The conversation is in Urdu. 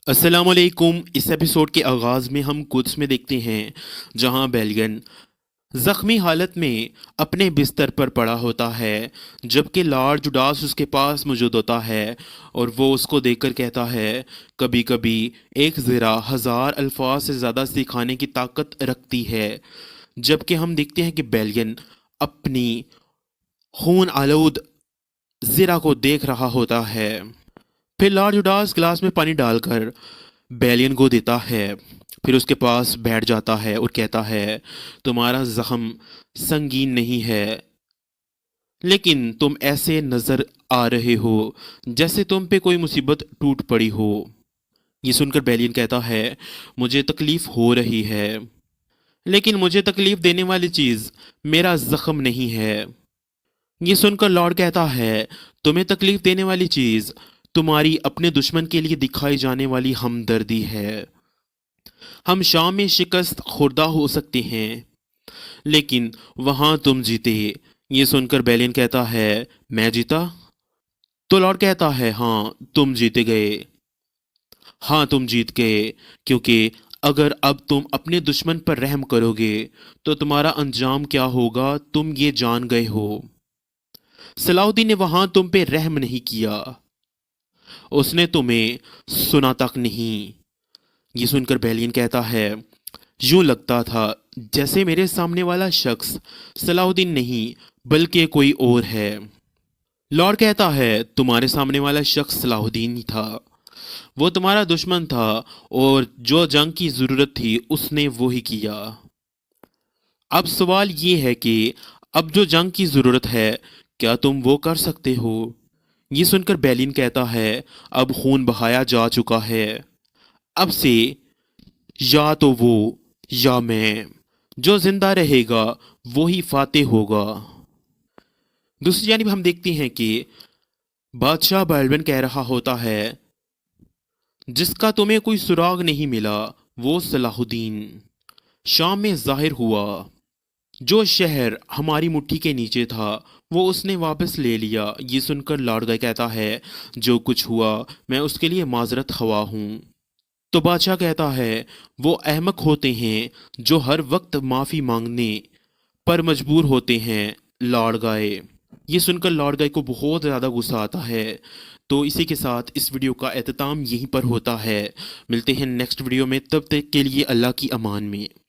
السلام علیکم۔ اس ایپیسوڈ کے آغاز میں ہم قدس میں دیکھتے ہیں جہاں بیلین زخمی حالت میں اپنے بستر پر پڑا ہوتا ہے، جبکہ لارڈ جوڈاس اس کے پاس موجود ہوتا ہے اور وہ اس کو دیکھ کر کہتا ہے کبھی کبھی ایک زرہ ہزار الفاظ سے زیادہ سکھانے کی طاقت رکھتی ہے۔ جبکہ ہم دیکھتے ہیں کہ بیلین اپنی خون آلود زرہ کو دیکھ رہا ہوتا ہے۔ پھر لارڈ جوڈاس گلاس میں پانی ڈال کر بیلین کو دیتا ہے، پھر اس کے پاس بیٹھ جاتا ہے اور کہتا ہے تمہارا زخم سنگین نہیں ہے، لیکن تم ایسے نظر آ رہے ہو جیسے تم پہ کوئی مصیبت ٹوٹ پڑی ہو۔ یہ سن کر بیلین کہتا ہے مجھے تکلیف ہو رہی ہے، لیکن مجھے تکلیف دینے والی چیز میرا زخم نہیں ہے۔ یہ سن کر لارڈ کہتا ہے تمہیں تکلیف دینے والی چیز تمہاری اپنے دشمن کے لیے دکھائی جانے والی ہمدردی ہے۔ ہم شام میں شکست خوردہ ہو سکتے ہیں، لیکن وہاں تم جیتے۔ یہ سن کر بیلین کہتا ہے میں جیتا؟ تو لارڈ کہتا ہے ہاں تم جیتے گئے، ہاں تم جیت گئے، کیونکہ اگر اب تم اپنے دشمن پر رحم کرو گے تو تمہارا انجام کیا ہوگا تم یہ جان گئے ہو۔ صلاح الدین نے وہاں تم پہ رحم نہیں کیا، اس نے تمہیں سنا تک نہیں۔ یہ سن کر بیلین کہتا ہے یوں لگتا تھا جیسے میرے سامنے والا شخص صلاح الدین نہیں بلکہ کوئی اور ہے۔ لارڈ کہتا ہے تمہارے سامنے والا شخص صلاح الدین ہی تھا، وہ تمہارا دشمن تھا اور جو جنگ کی ضرورت تھی اس نے وہی کیا۔ اب سوال یہ ہے کہ اب جو جنگ کی ضرورت ہے کیا تم وہ کر سکتے ہو؟ یہ سن کر بیلین کہتا ہے اب خون بہایا جا چکا ہے، اب سے یا تو وہ یا میں، جو زندہ رہے گا وہی فاتح ہوگا۔ دوسری جانب ہم دیکھتے ہیں کہ بادشاہ بالبن کہہ رہا ہوتا ہے جس کا تمہیں کوئی سراغ نہیں ملا وہ صلاح الدین شام میں ظاہر ہوا۔ جو شہر ہماری مٹھی کے نیچے تھا وہ اس نے واپس لے لیا۔ یہ سن کر لارڈ گائے کہتا ہے جو کچھ ہوا میں اس کے لیے معذرت خواہ ہوں۔ تو بادشاہ کہتا ہے وہ احمق ہوتے ہیں جو ہر وقت معافی مانگنے پر مجبور ہوتے ہیں لارڈ گائے۔ یہ سن کر لارڈ گائے کو بہت زیادہ غصہ آتا ہے۔ تو اسی کے ساتھ اس ویڈیو کا اختتام یہیں پر ہوتا ہے۔ ملتے ہیں نیکسٹ ویڈیو میں، تب تک کے لیے اللہ کی امان میں۔